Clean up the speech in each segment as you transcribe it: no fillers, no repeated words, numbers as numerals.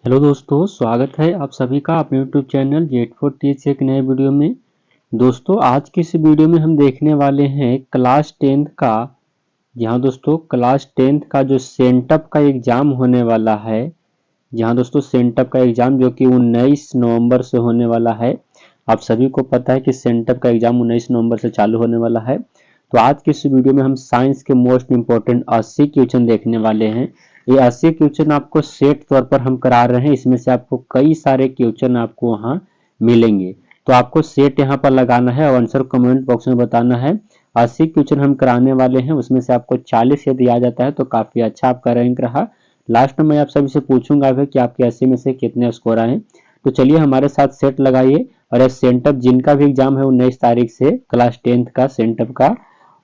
Hello दोस्तों, स्वागत है आप सभी का अपने YouTube channel jet four teach एक नए वीडियो में। दोस्तों, आज की इस वीडियो में हम देखने वाले हैं क्लास टेंथ का। जहां दोस्तों क्लास टेंथ का जो सेंटअप का एग्ज़ाम होने वाला है। जहां दोस्तों सेंटअप का एग्ज़ाम जो कि 19 नवंबर से होने वाला है। आप सभी को पता है कि सेंटअप का एग्ज़ाम 19 नवंबर से चालू होने वाला है। तो आज की इस वीडियो में हम साइंस के मोस्ट इंपॉर्टेंट 80 क्वेश्चन देखने वाले हैं। ये 80 क्वेश्चन आपको सेट तौर पर हम करा रहे हैं। इसमें से आपको कई सारे क्वेश्चन आपको वहाँ मिलेंगे। तो आपको सेट यहाँ पर लगाना है और आंसर कमेंट बॉक्स में बताना है। 80 क्वेश्चन हम कराने वाले हैं, उसमें से आपको 40 यदि आ जाता है तो काफ़ी अच्छा आपका रैंक रहा। लास्ट में मैं आप सभी से पूछूंगा कि आपके 80 में से कितने स्कोर आए। तो चलिए हमारे साथ सेट लगाइए। और ये सेंटअप जिनका भी एग्जाम है 19 तारीख से क्लास 10th का सेंटअप का,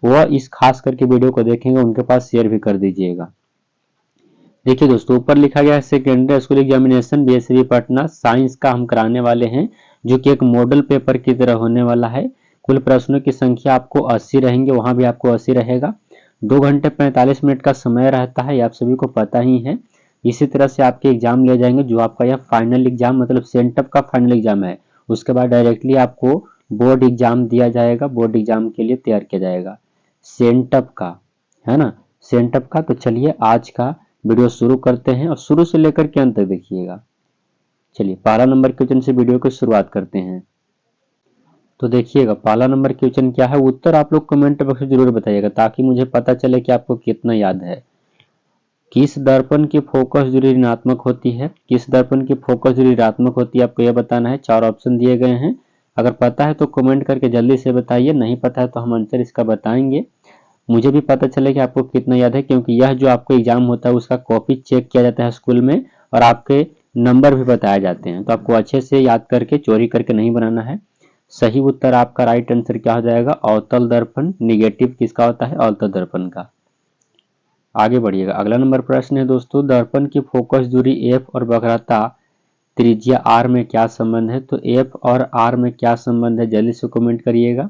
वह इस खास करके वीडियो को देखेंगे, उनके पास शेयर भी कर दीजिएगा। देखिए दोस्तों, ऊपर लिखा गया है secondary school examination BSV Patna science का हम कराने वाले हैं, जो कि एक मॉडल पेपर की तरह होने वाला है। कुल प्रश्नों की संख्या आपको 80 रहेंगे, वहां भी आपको 80 रहेगा। 2 घंटे 45 मिनट का समय रहता है, आप सभी को पता ही है। इसी तरह से आपके एग्जाम ले जाएंगे। जो आपका यह फाइनल एग्जाम मतलब सेंटअप का फाइनल एग्जाम है, उसके बाद डायरेक्टली आपको बोर्ड एग्जाम दिया जाएगा, बोर्ड एग्जाम के लिए तैयार किया जाएगा सेंटअप का, है ना। सेंटअप का। तो चलिए आज का वीडियो शुरू करते हैं और शुरू से लेकर के अंत तक देखिएगा। चलिए पहला नंबर क्वेश्चन से वीडियो की शुरुआत करते हैं। तो देखिएगा पहला नंबर क्वेश्चन क्या है, उत्तर आप लोग कमेंट बॉक्स में जरूर बताइएगा ताकि मुझे पता चले कि आपको कितना याद है। किस दर्पण की फोकस दूरी ऋणात्मक होती है? किस दर्पण की फोकस दूरी ऋणात्मक होती है, आपको यह बताना है। 4 ऑप्शन दिए गए हैं। अगर पता है तो कमेंट करके जल्दी से बताइए, नहीं पता है तो हम आंसर इसका बताएंगे। मुझे भी पता चले कि आपको कितना याद है, क्योंकि यह जो आपको एग्जाम होता है उसका कॉपी चेक किया जाता है स्कूल में और आपके नंबर भी बताए जाते हैं। तो आपको अच्छे से याद करके चोरी करके नहीं बनाना है। सही उत्तर आपका राइट आंसर क्या हो जाएगा, अवतल दर्पण। निगेटिव किसका होता है, अवतल दर्पण का। आगे बढ़िएगा। अगला नंबर प्रश्न है दोस्तों, दर्पण की फोकस दूरी एफ और वक्रता त्रिज्या आर में क्या संबंध है? तो एफ और आर में क्या संबंध है, जल्दी से कमेंट करिएगा।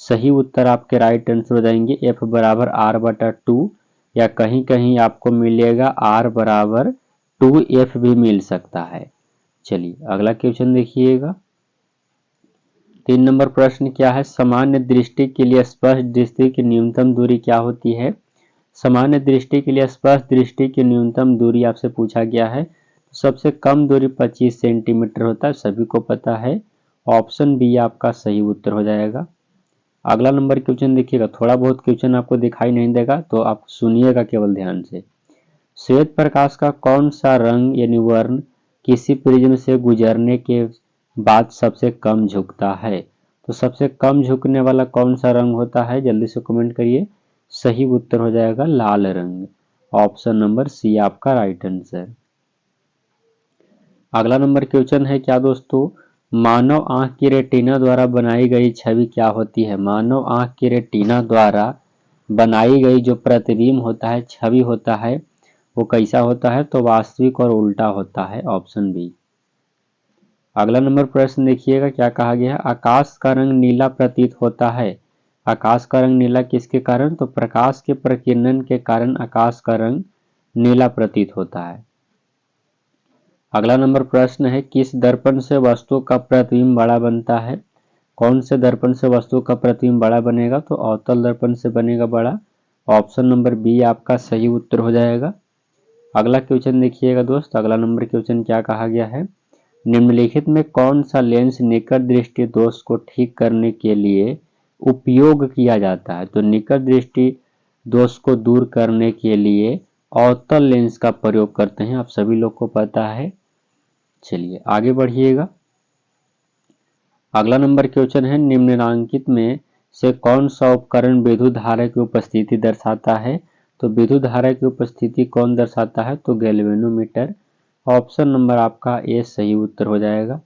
सही उत्तर आपके राइट आंसर हो जाएंगे एफ बराबर आर बटा 2, या कहीं कहीं आपको मिलेगा आर बराबर 2f भी मिल सकता है। चलिए अगला क्वेश्चन देखिएगा। 3 नंबर प्रश्न क्या है, सामान्य दृष्टि के लिए स्पष्ट दृष्टि की न्यूनतम दूरी क्या होती है? सामान्य दृष्टि के लिए स्पष्ट दृष्टि की न्यूनतम दूरी आपसे पूछा गया है। सबसे कम दूरी 25 सेंटीमीटर होता है, सभी को पता है। ऑप्शन बी आपका सही उत्तर हो जाएगा। अगला नंबर क्वेश्चन देखिएगा। थोड़ा बहुत क्वेश्चन आपको दिखाई नहीं देगा तो आप सुनिएगा केवल ध्यान से। श्वेत प्रकाश का कौन सा रंग यानी वर्ण किसी प्रिज्म से गुजरने के बाद सबसे कम झुकता है? तो सबसे कम झुकने वाला कौन सा रंग होता है, जल्दी से कमेंट करिए। सही उत्तर हो जाएगा लाल रंग। ऑप्शन नंबर सी आपका राइट आंसर। अगला नंबर क्वेश्चन है क्या दोस्तों, मानव आंख की रेटिना द्वारा बनाई गई छवि क्या होती है? मानव आंख की रेटिना द्वारा बनाई गई जो प्रतिबिंब होता है, छवि होता है, वो कैसा होता है? तो वास्तविक और उल्टा होता है। Option B. अगला नंबर प्रश्न देखिएगा क्या कहा गया है, आकाश का रंग नीला प्रतीत होता है। आकाश का रंग नीला किसके कारण? तो प्रकाश के प्रकीर्णन के कारण आकाश का रंग नीला प्रतीत होता है। अगला नंबर प्रश्न है, किस दर्पण से वस्तु का प्रतिबिंब बड़ा बनता है? कौन से दर्पण से वस्तु का प्रतिबिंब बड़ा बनेगा? तो अवतल दर्पण से बनेगा बड़ा। ऑप्शन नंबर बी आपका सही उत्तर हो जाएगा। अगला क्वेश्चन देखिएगा दोस्त। अगला नंबर क्वेश्चन क्या कहा गया है, निम्नलिखित में कौन सा लेंस निकट दृष्टि दोष को ठीक करने के लिए उपयोग किया जाता है? तो निकट दृष्टि दोष को दूर करने के लिए अवतल लेंस का प्रयोग करते हैं, आप सभी लोग को पता है। चलिए आगे बढ़िएगा। अगला नंबर क्वेश्चन है, निम्नलिखित में से कौन सा उपकरण विद्युत धारा की उपस्थिति दर्शाता है? तो विद्युत धारा की उपस्थिति कौन दर्शाता है? तो गैल्वेनोमीटर। ऑप्शन नंबर आपका ए सही उत्तर हो जाएगा।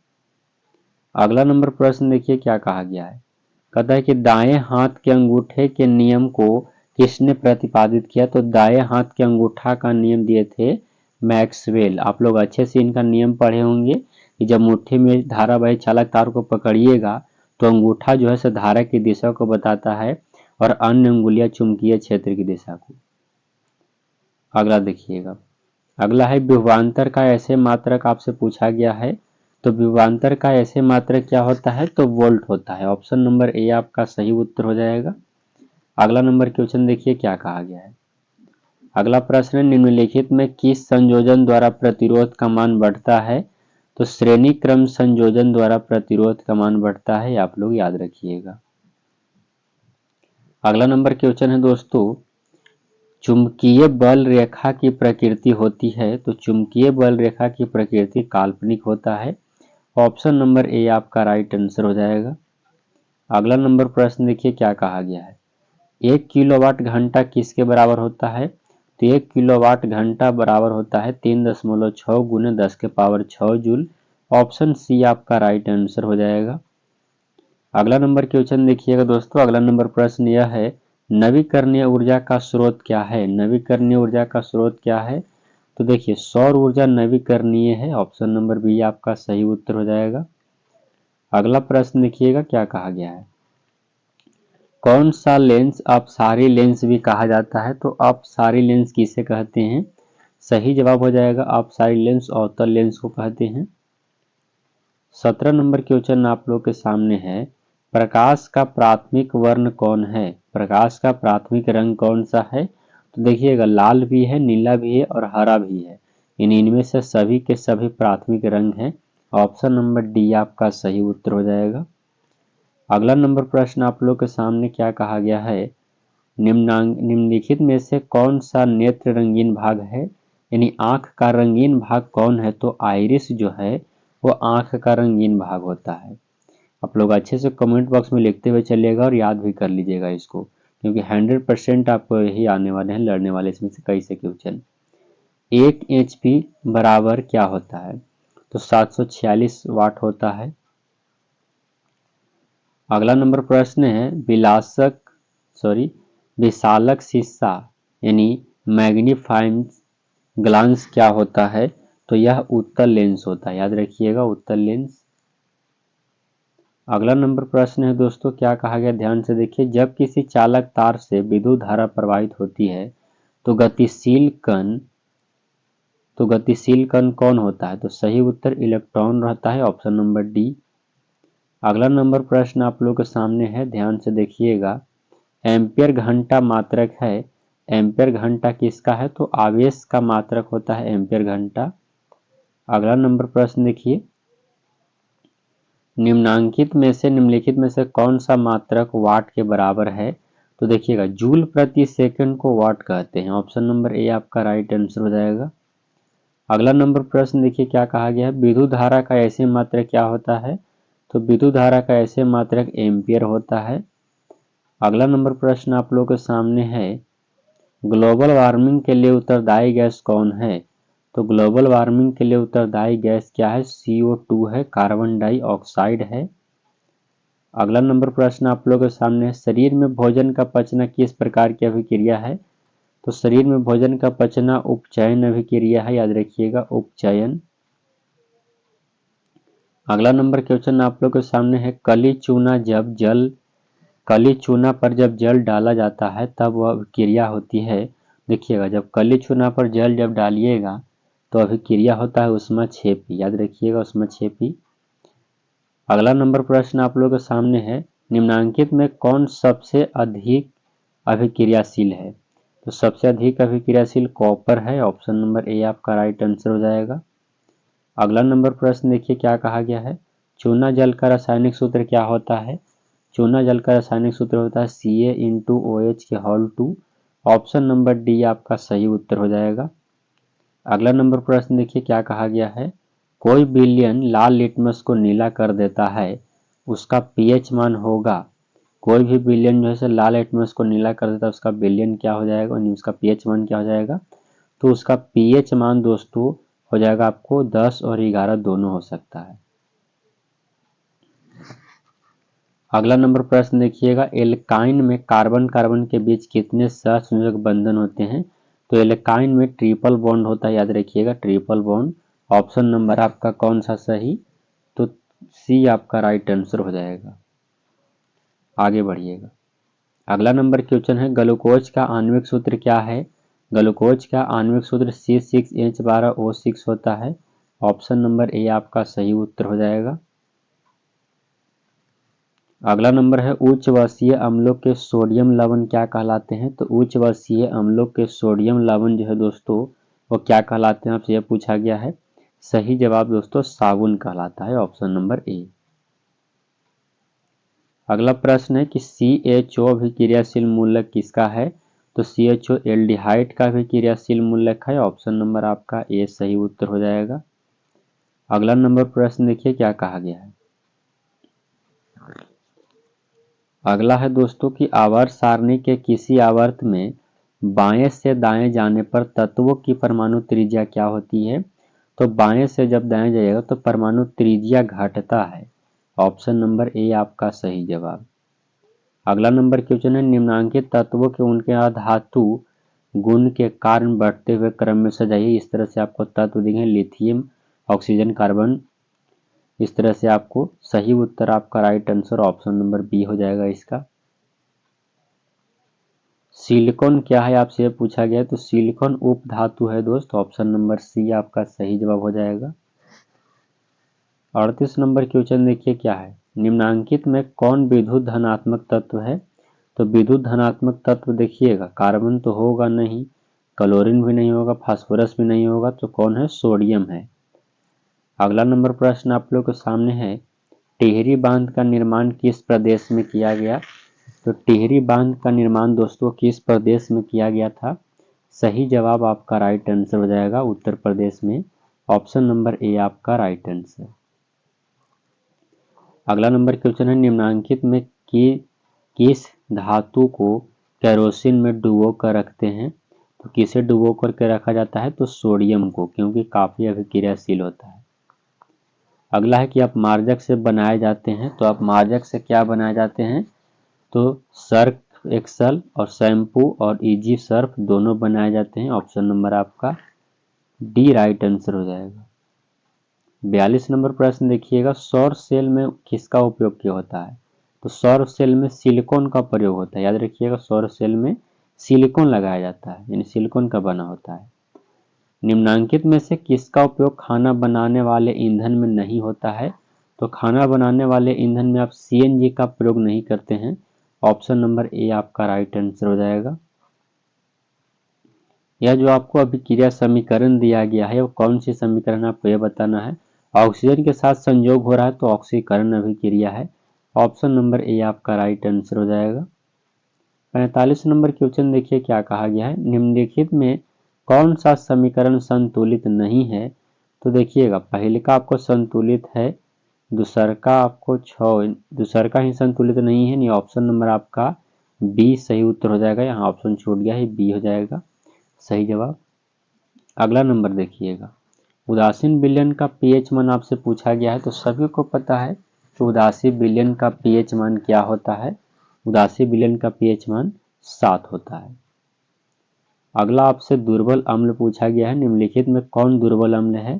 अगला नंबर प्रश्न देखिए क्या कहा गया है, कहता है कि दाएं हाथ के अंगूठे के नियम को किसने प्रतिपादित किया? तो दाएं हाथ के अंगूठा का नियम दिए थे मैक्सवेल। आप लोग अच्छे से इनका नियम पढ़े होंगे कि जब मुट्ठी में धारावाही चालक तार को पकड़िएगा तो अंगूठा जो है सो धारा की दिशा को बताता है और अन्य अंगुलियां चुंबकीय क्षेत्र की दिशा को। अगला देखिएगा, अगला है विभवांतर का ऐसे मात्रक आपसे पूछा गया है, तो विभवांतर का ऐसे मात्रक क्या होता है, तो वोल्ट होता है। ऑप्शन नंबर ए आपका सही उत्तर हो जाएगा। अगला नंबर क्वेश्चन देखिए क्या कहा गया है। अगला प्रश्न है, निम्नलिखित में किस संयोजन द्वारा प्रतिरोध का मान बढ़ता है, तो श्रेणी क्रम संयोजन द्वारा प्रतिरोध का मान बढ़ता है, आप लोग याद रखिएगा। अगला नंबर क्वेश्चन है दोस्तों, चुंबकीय बल रेखा की प्रकृति होती है, तो चुंबकीय बल रेखा की प्रकृति काल्पनिक होता है। ऑप्शन नंबर ए आपका राइट आंसर हो जाएगा। अगला नंबर प्रश्न देखिए क्या कहा गया है। 1 किलोवाट घंटा किसके बराबर होता है, तो 1 किलोवाट घंटा बराबर होता है 3.6 गुने 10 के पावर 6 जूल। ऑप्शन सी आपका राइट आंसर हो जाएगा। अगला नंबर क्वेश्चन देखिएगा दोस्तों, अगला नंबर प्रश्न यह है, नवीकरणीय ऊर्जा का स्रोत क्या है। नवीकरणीय ऊर्जा का स्रोत क्या है, तो देखिए सौर ऊर्जा नवीकरणीय है। ऑप्शन नंबर बी आपका सही उत्तर हो जाएगा। अगला प्रश्न देखिएगा क्या कहा गया है। कौन सा लेंस अपसारी लेंस भी कहा जाता है, तो अपसारी लेंस किसे कहते हैं। सही जवाब हो जाएगा अपसारी लेंस अवतल लेंस को कहते हैं। 17 नंबर क्वेश्चन आप लोग के सामने है, प्रकाश का प्राथमिक वर्ण कौन है। प्रकाश का प्राथमिक रंग कौन सा है, तो देखिएगा लाल भी है, नीला भी है और हरा भी है। इनमें से सभी के सभी प्राथमिक रंग हैं। ऑप्शन नंबर डी आपका सही उत्तर हो जाएगा। अगला नंबर प्रश्न आप लोग के सामने क्या कहा गया है, निम्नलिखित में से कौन सा नेत्र रंगीन भाग है, यानी आंख का रंगीन भाग कौन है, तो आइरिस जो है वो आंख का रंगीन भाग होता है। आप लोग अच्छे से कमेंट बॉक्स में लिखते हुए चलिएगा और याद भी कर लीजिएगा इसको, क्योंकि 100% आपको यही आने वाले हैं, लड़ने वाले इसमें से कई से क्वेश्चन। 1 HP बराबर क्या होता है, तो 746 वाट होता है। अगला नंबर प्रश्न है, विशालक शीशा यानी मैग्नीफाइंग ग्लास क्या होता है, तो यह उत्तल लेंस होता है। याद रखिएगा उत्तल लेंस। अगला नंबर प्रश्न है दोस्तों, क्या कहा गया ध्यान से देखिए, जब किसी चालक तार से विद्युत धारा प्रवाहित होती है तो गतिशील कण कौन होता है, तो सही उत्तर इलेक्ट्रॉन रहता है। Option number D. अगला नंबर प्रश्न आप लोग के सामने है, ध्यान से देखिएगा, एम्पियर घंटा मात्रक है। एम्पियर घंटा किसका है, तो आवेश का मात्रक होता है एम्पियर घंटा। अगला नंबर प्रश्न देखिए, निम्नलिखित में से कौन सा मात्रक वाट के बराबर है, तो देखिएगा जूल प्रति सेकंड को वाट कहते हैं। ऑप्शन नंबर ए आपका राइट आंसर हो जाएगा। अगला नंबर प्रश्न देखिए क्या कहा गया है, विद्युत धारा का ऐसे मात्रक क्या होता है, तो विद्युत धारा का ऐसे मात्रक एम्पियर होता है। अगला नंबर प्रश्न आप लोग के सामने है, ग्लोबल वार्मिंग के लिए उत्तरदायी गैस कौन है, तो ग्लोबल वार्मिंग के लिए उत्तरदायी गैस क्या है, CO2 है, कार्बन डाइऑक्साइड है। अगला नंबर प्रश्न आप लोग के सामने है, शरीर में भोजन का पचना किस प्रकार की अभिक्रिया है, तो शरीर में भोजन का पचना उपचयन अभिक्रिया है। याद रखिएगा उपचयन। अगला नंबर क्वेश्चन आप लोग के सामने है, कली चूना पर जब जल डाला जाता है तब वह अभिक्रिया होती है। देखिएगा जब कली चूना पर जल जब डालिएगा तो अभिक्रिया होता है ऊष्माक्षेपी। याद रखिएगा ऊष्माक्षेपी। अगला नंबर प्रश्न आप लोगों के सामने है, निम्नांकित में कौन सबसे अधिक अभिक्रियाशील है, तो सबसे अधिक अभिक्रियाशील कॉपर है। ऑप्शन नंबर ए आपका राइट आंसर हो जाएगा। अगला नंबर प्रश्न देखिए क्या कहा गया है, चूना जल का रासायनिक सूत्र क्या होता है, चूना जल का रासायनिक सूत्र होता है CaOH के होल 2। ऑप्शन नंबर डी आपका सही उत्तर हो जाएगा। अगला नंबर प्रश्न देखिए क्या कहा गया है, कोई विलयन लाल लिटमस को नीला कर देता है, उसका पीएच मान होगा। कोई भी विलयन जो है लाल लिटमस को नीला कर देता है, उसका विलयन क्या हो जाएगा, उसका पीएच मान क्या हो जाएगा, तो उसका पीएच मान दोस्तों हो जाएगा आपको 10 और 11 दोनों हो सकता है। अगला नंबर प्रश्न देखिएगा, एल्काइन में कार्बन कार्बन के बीच कितने सहसंयोजक बंधन होते हैं, तो एल्काइन में ट्रिपल बॉन्ड होता है। याद रखिएगा ट्रिपल बॉन्ड। ऑप्शन नंबर आपका कौन सा सही, तो सी आपका राइट आंसर हो जाएगा। आगे बढ़िएगा। अगला नंबर क्वेश्चन है, ग्लूकोज का आणविक सूत्र क्या है, ग्लूकोज का आणविक सूत्र C6H12O6 होता है। ऑप्शन नंबर ए आपका सही उत्तर हो जाएगा। अगला नंबर है उच्च वर्षीय अम्लों के सोडियम लवण क्या कहलाते हैं। तो उच्च वर्षीय अम्लों के सोडियम लवण जो है दोस्तों वो क्या कहलाते हैं, आपसे यह पूछा गया है। सही जवाब दोस्तों साबुन कहलाता है, ऑप्शन नंबर ए। अगला प्रश्न है कि CHO अभिक्रियाशील मूलक किसका है। तो CHO एल्डिहाइड का अभिक्रियाशील मूलक है, ऑप्शन नंबर आपका ए सही उत्तर हो जाएगा। अगला नंबर प्रश्न देखिए क्या कहा गया है। अगला है दोस्तों कि आवर्त सारणी के किसी आवर्त में बाएं से दाएं जाने पर तत्वों की परमाणु त्रिज्या क्या होती है। तो बाएं से जब दाएं जाएगा तो परमाणु त्रिज्या घटता है, ऑप्शन नंबर ए आपका सही जवाब। अगला नंबर क्वेश्चन है निम्नांकित तत्वों के उनके धातु गुण के कारण बढ़ते हुए क्रम में सजाइए। इस तरह से आपको तत्व दिखेंगे लिथियम, ऑक्सीजन, कार्बन। इस तरह से आपको सही उत्तर आपका right answer option number B हो जाएगा इसका। सिलिकॉन क्या है आपसे यह पूछा गया है। तो सिलिकॉन उप धातु है दोस्त, ऑप्शन नंबर सी आपका सही जवाब हो जाएगा। 38 नंबर क्वेश्चन देखिए क्या है। निम्नांकित में कौन विद्युत धनात्मक तत्व है। तो विद्युत धनात्मक तत्व देखिएगा कार्बन तो होगा नहीं, क्लोरीन भी नहीं होगा, फास्फोरस भी नहीं होगा, तो कौन है, सोडियम है। अगला नंबर प्रश्न आप लोग के सामने है टिहरी बांध का निर्माण किस प्रदेश में किया गया। तो टिहरी बांध का निर्माण दोस्तों किस प्रदेश में किया गया था। सही जवाब आपका राइट आंसर हो जाएगा उत्तर प्रदेश में, ऑप्शन नंबर ए आपका राइट आंसर। अगला नंबर क्वेश्चन है निम्नांकित में किस धातु को केरोसिन में डुबो कर रखते हैं। तो किसे डुबो करके रखा जाता है। तो सोडियम को, क्योंकि काफी अभिक्रियाशील होता है। अगला है कि अपमार्जक से बनाए जाते हैं। तो अपमार्जक से क्या बनाए जाते हैं। तो सर्फ एक्सल और शैम्पू और इजी सर्फ दोनों बनाए जाते हैं, ऑप्शन नंबर आपका डी राइट आंसर हो जाएगा। 42 नंबर प्रश्न देखिएगा सौर सेल में किसका उपयोग किया होता है। तो सौर सेल में सिलिकॉन का प्रयोग होता है, याद रखिएगा सौर सेल में सिलिकॉन लगाया जाता है, यानी सिलिकॉन का बना होता है। निम्नांकित में से किसका उपयोग खाना बनाने वाले ईंधन में नहीं होता है। तो खाना बनाने वाले ईंधन में आप CNG का प्रयोग नहीं करते हैं, ऑप्शन नंबर ए आपका राइट आंसर हो जाएगा। यह जो आपको अभिक्रिया समीकरण दिया गया है वो कौन सी समीकरण आपको यह बताना है। ऑक्सीजन के साथ संयोग हो रहा है तो ऑक्सीकरण अभिक्रिया है, ऑप्शन नंबर ए आपका राइट आंसर हो जाएगा। 45 नंबर क्वेश्चन देखिए क्या कहा गया है। निम्नलिखित में कौन सा समीकरण संतुलित नहीं है। तो देखिएगा पहले का आपको संतुलित है, दूसर का आपको दूसर का ही संतुलित नहीं है, नहीं ऑप्शन नंबर आपका बी सही उत्तर हो जाएगा। यहाँ ऑप्शन छूट गया है, बी हो जाएगा सही जवाब। अगला नंबर देखिएगा उदासीन विलयन का पीएच मान आपसे पूछा गया है। तो सभी को पता है कि उदासीन विलयन का पीएच मान क्या होता है। उदासीन विलयन का पीएच मान 7 होता है। अगला आपसे दुर्बल अम्ल पूछा गया है। निम्नलिखित में कौन दुर्बल अम्ल है।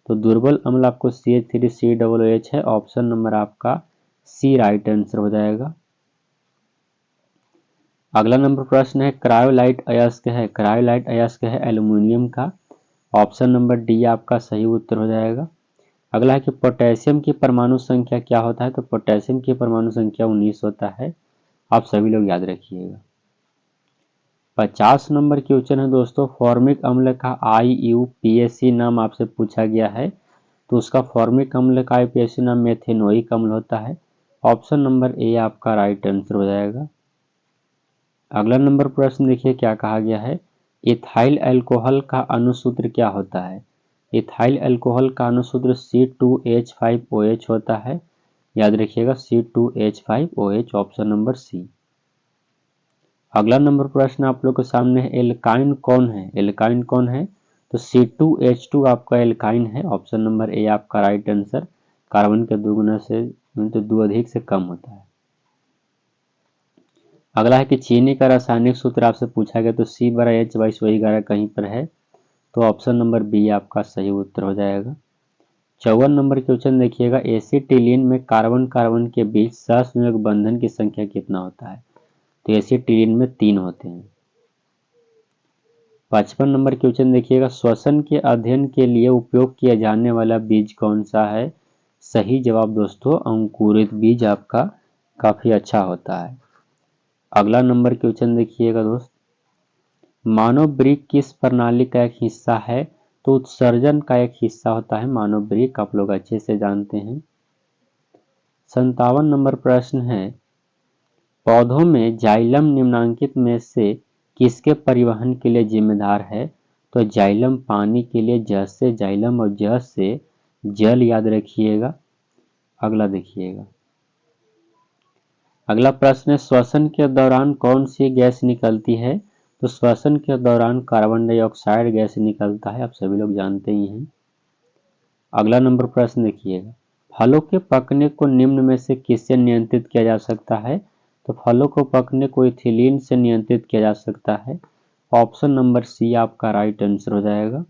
तो दुर्बल अम्ल आपको CH3COOH है, ऑप्शन नंबर आपका सी राइट आंसर हो जाएगा। अगला नंबर प्रश्न है क्रायोलाइट अयस्क है। क्रायोलाइट अयस्क है एल्यूमिनियम का, ऑप्शन नंबर डी आपका सही उत्तर हो जाएगा। अगला है कि पोटेशियम की परमाणु संख्या क्या होता है। तो पोटेशियम की परमाणु संख्या 19 होता है, आप सभी लोग याद रखिएगा। 50 नंबर क्वेश्चन है दोस्तों फॉर्मिक अम्ल का IUPAC नाम आपसे पूछा गया है। तो उसका फॉर्मिक अम्ल का IUPAC नाम मेथेनोइक अम्ल होता है, ऑप्शन नंबर ए आपका राइट आंसर हो जाएगा। अगला नंबर प्रश्न देखिए क्या कहा गया है। इथाइल अल्कोहल का अणुसूत्र क्या होता है। इथाइल अल्कोहल का अणुसूत्र C2H5OH होता है, याद रखिएगा C2H5OH ऑप्शन नंबर सी। अगला नंबर प्रश्न आप लोग के सामने है एल्काइन कौन है। एल्काइन कौन है। तो C2H2 आपका एल्काइन है, ऑप्शन नंबर ए आपका राइट आंसर। कार्बन के दुगुना से तो 2 अधिक से कम होता है। अगला है कि चीनी का रासायनिक सूत्र आपसे पूछा गया। तो C/H/SO11 कहीं पर है, तो ऑप्शन नंबर बी आपका सही उत्तर हो जाएगा। 54 नंबर क्वेश्चन देखिएगा एसिटिलीन में कार्बन कार्बन के बीच सहसंयोजक बंधन की संख्या कितना होता है। तो एसिटिलीन में 3 होते हैं। 55 नंबर क्वेश्चन देखिएगा, श्वसन के अध्ययन के लिए उपयोग किया जाने वाला बीज कौन सा है? सही जवाब दोस्तों अंकुरित बीज आपका काफी अच्छा होता है। अगला नंबर क्वेश्चन देखिएगा दोस्त, मानव वृक्क किस प्रणाली का एक हिस्सा है? तो उत्सर्जन का एक हिस्सा होता है मानव वृक्क, आप लोग अच्छे से जानते हैं। 57 नंबर प्रश्न है, पौधों में जाइलम निम्नलिखित में से किसके परिवहन के लिए जिम्मेदार है? तो जाइलम पानी के लिए जस से जाइलम और जस से जल, याद रखिएगा। अगला देखिएगा, अगला प्रश्न है, श्वसन के दौरान कौन सी गैस निकलती है? तो श्वसन के दौरान कार्बन डाइऑक्साइड गैस निकलता है, आप सभी लोग जानते ही हैं। अगला नंबर प्रश्न देखिएगा, फलों के पकने को निम्न में से किससे नियंत्रित किया जा सकता है? तो फलों को पकने को इथिलीन से नियंत्रित किया जा सकता है। ऑप्शन नंबर सी आपका राइट आंसर हो जाएगा।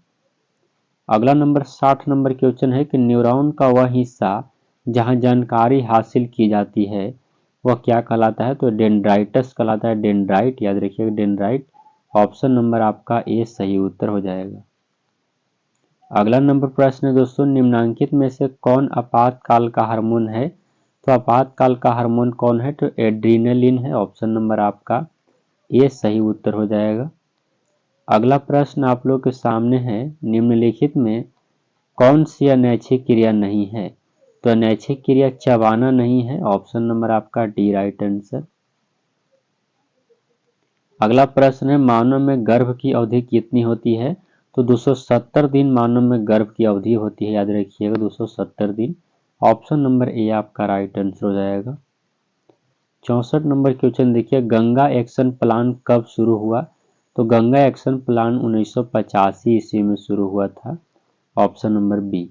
अगला नंबर 60 नंबर क्वेश्चन है कि न्यूरॉन का वह हिस्सा जहां जानकारी हासिल की जाती है वह क्या कहलाता है? तो डेंड्राइटस कहलाता है, डेंड्राइट, याद रखिएगा डेंड्राइट। ऑप्शन नंबर आपका ए सही उत्तर हो जाएगा। अगला नंबर प्रश्न है दोस्तों, निम्नलिखित में से कौन आपातकाल का हार्मोन है? तो आपातकाल का हार्मोन कौन है? तो एड्रीनलिन है, ऑप्शन नंबर आपका ए सही उत्तर हो जाएगा। अगला प्रश्न आप लोग के सामने है, निम्नलिखित में कौन सी अनैच्छिक क्रिया नहीं है? तो अनैच्छिक क्रिया चबाना नहीं है, ऑप्शन नंबर आपका डी राइट आंसर। अगला प्रश्न है, मानव में गर्भ की अवधि कितनी होती है? तो 270 दिन मानव में गर्भ की अवधि होती है, याद रखिएगा 270 दिन। ऑप्शन नंबर ए आपका राइट आंसर हो जाएगा। 64 नंबर क्वेश्चन देखिए, गंगा एक्शन प्लान कब शुरू हुआ? तो गंगा एक्शन प्लान 1985 ईस्वी में शुरू हुआ था, ऑप्शन नंबर बी।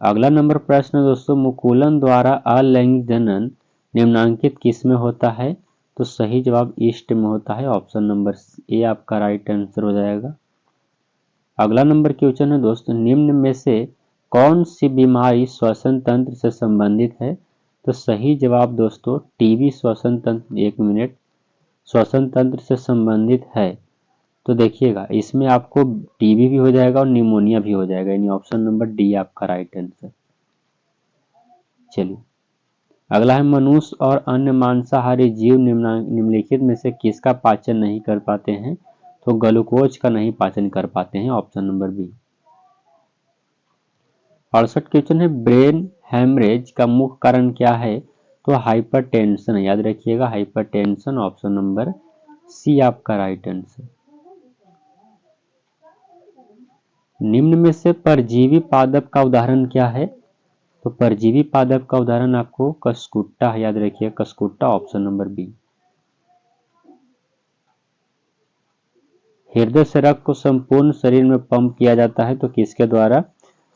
अगला नंबर प्रश्न दोस्तों, मुकुलन द्वारा अलैंगिक जनन निम्नलिखित किस में होता है? तो सही जवाब ईस्ट में होता है, ऑप्शन नंबर ए आपका राइट आंसर हो जाएगा। अगला नंबर क्वेश्चन है दोस्तों, निम्न में से कौन सी बीमारी श्वसन तंत्र से संबंधित है? तो सही जवाब दोस्तों टीबी श्वसन तंत्र, एक मिनट, श्वसन तंत्र से संबंधित है। तो देखिएगा इसमें आपको टीबी भी हो जाएगा और निमोनिया भी हो जाएगा, यानी ऑप्शन नंबर डी आपका राइट आंसर। चलिए अगला है, मनुष्य और अन्य मांसाहारी जीव निम्नलिखित में से किसका पाचन नहीं कर पाते हैं? तो ग्लूकोज का नहीं पाचन कर पाते हैं, ऑप्शन नंबर बी। 68 क्वेश्चन है, ब्रेन हेमरेज का मुख्य कारण क्या है? तो हाइपरटेंशन, याद रखिएगा हाइपरटेंशन, ऑप्शन नंबर सी आपका राइट आंसर। निम्न में से परजीवी पादप का उदाहरण क्या है? तो परजीवी पादप का उदाहरण आपको कसकुट्टा, याद रखिए कसकुट्टा, ऑप्शन नंबर बी। हृदय से रक्त को संपूर्ण शरीर में पंप किया जाता है तो किसके द्वारा?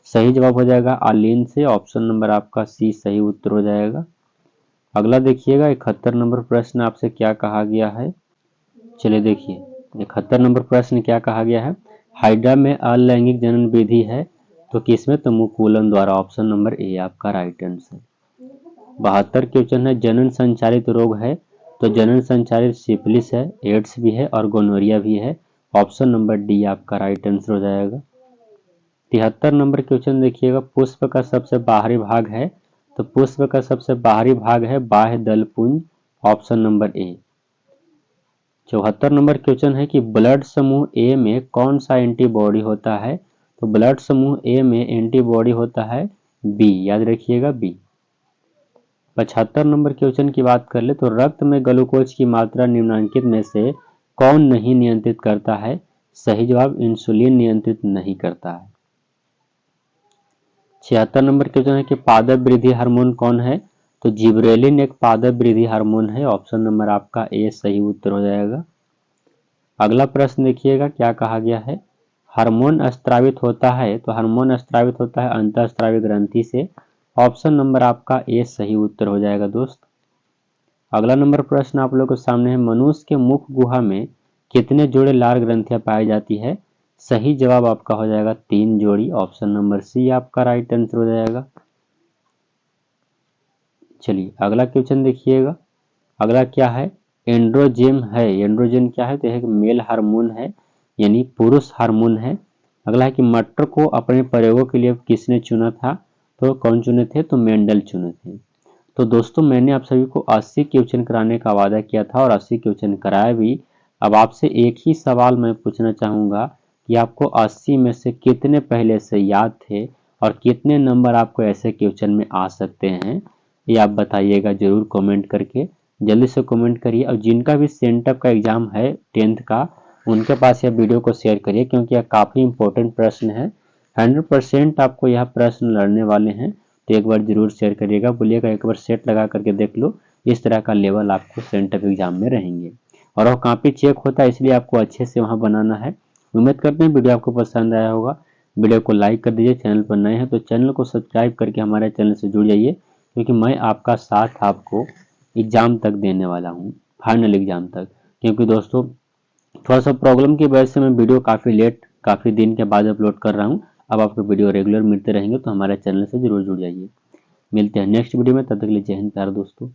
सही जवाब हो जाएगा आलीन से, ऑप्शन नंबर आपका सी सही उत्तर हो जाएगा। अगला देखिएगा 71 नंबर प्रश्न आपसे क्या कहा गया है। चलिए देखिए 71 नंबर प्रश्न क्या कहा गया है, हाइड्रा में अलैंगिक जनन विधि है तो किसमें? तो मुकुलन द्वारा, ऑप्शन नंबर ए आपका राइट आंसर। 72 क्वेश्चन है, जनन संचालित रोग है तो जनन संचालित सिफिलिस है, एड्स भी है और गोनोरिया भी है, ऑप्शन नंबर डी आपका राइट आंसर हो जाएगा। 73 नंबर क्वेश्चन देखिएगा, पुष्प का सबसे बाहरी भाग है तो पुष्प का सबसे बाहरी भाग है बाह्य दल पुंज, option number A. 74 number question है कि ब्लड समूह ए में कौन सा एंटीबॉडी होता है? तो ब्लड समूह ए में एंटीबॉडी होता है बी, याद रखिएगा बी। 75 नंबर क्वेश्चन की बात कर ले तो रक्त में ग्लूकोज की मात्रा निम्नलिखित में से कौन नहीं नियंत्रित करता है? सही जवाब इंसुलिन नियंत्रित नहीं करता है। 76 नंबर क्वेश्चन है कि पादप वृद्धि हार्मोन कौन है? तो जिबरेलिन एक पादप वृद्धि हार्मोन है, ऑप्शन नंबर आपका ए सही उत्तर हो जाएगा। अगला प्रश्न देखिएगा क्या कहा गया है, हार्मोन स्त्रावित होता है तो हार्मोन स्त्रावित होता है अंतःस्रावी ग्रंथि से, ऑप्शन नंबर आपका ए सही उत्तर हो जाएगा दोस्त। अगला नंबर प्रश्न आप लोगों के सामने है, मनुष्य के मुख गुहा में कितने जोड़े लार ग्रंथियां पाई जाती है? सही जवाब आपका हो जाएगा 3 जोड़ी, ऑप्शन नंबर सी आपका राइट आंसर हो जाएगा। चलिए अगला क्वेश्चन देखिएगा, अगला क्या है, एंड्रोजेन है। एंड्रोजन क्या है? तो यह एक मेल हार्मोन है, यानी पुरुष हार्मोन है। अगला है कि मटर को अपने प्रयोगों के लिए किसने चुना था? तो कौन चुने थे? तो मेंडल चुने थे। तो दोस्तों मैंने आप सभी को 80 क्वेश्चन कराने का वादा किया था और 80 क्वेश्चन कराया भी। अब आपसे एक ही सवाल मैं पूछना चाहूँगा कि आपको 80 में से कितने पहले से याद थे और कितने नंबर आपको ऐसे क्वेश्चन में आ सकते हैं, ये आप बताइएगा ज़रूर कमेंट करके। जल्दी से कमेंट करिए और जिनका भी सेंटअप का एग्ज़ाम है 10th का, उनके पास यह वीडियो को शेयर करिए क्योंकि यह काफ़ी इंपॉर्टेंट प्रश्न है। 100% आपको यह प्रश्न लड़ने वाले हैं, तो एक बार जरूर शेयर करिएगा। बोलिएगा एक बार सेट लगा करके देख लो, इस तरह का लेवल आपको सेंटअप एग्जाम में रहेंगे। और वो काफ़ी चेक होता है, इसलिए आपको अच्छे से वहाँ बनाना है। उम्मीद करते हैं वीडियो आपको पसंद आया होगा। वीडियो को लाइक कर दीजिए, चैनल पर नए हैं तो चैनल को सब्सक्राइब करके हमारे चैनल से जुड़ जाइए, क्योंकि मैं आपका साथ आपको एग्ज़ाम तक देने वाला हूँ, फाइनल एग्ज़ाम तक। क्योंकि दोस्तों थोड़ा सा प्रॉब्लम की वजह से मैं वीडियो काफ़ी दिन के बाद अपलोड कर रहा हूँ। अब आपको वीडियो रेगुलर मिलते रहेंगे, तो हमारे चैनल से जरूर जुड़ जाइए। मिलते हैं नेक्स्ट वीडियो में, तब तक के लिए जय हिंद प्यारे दोस्तों।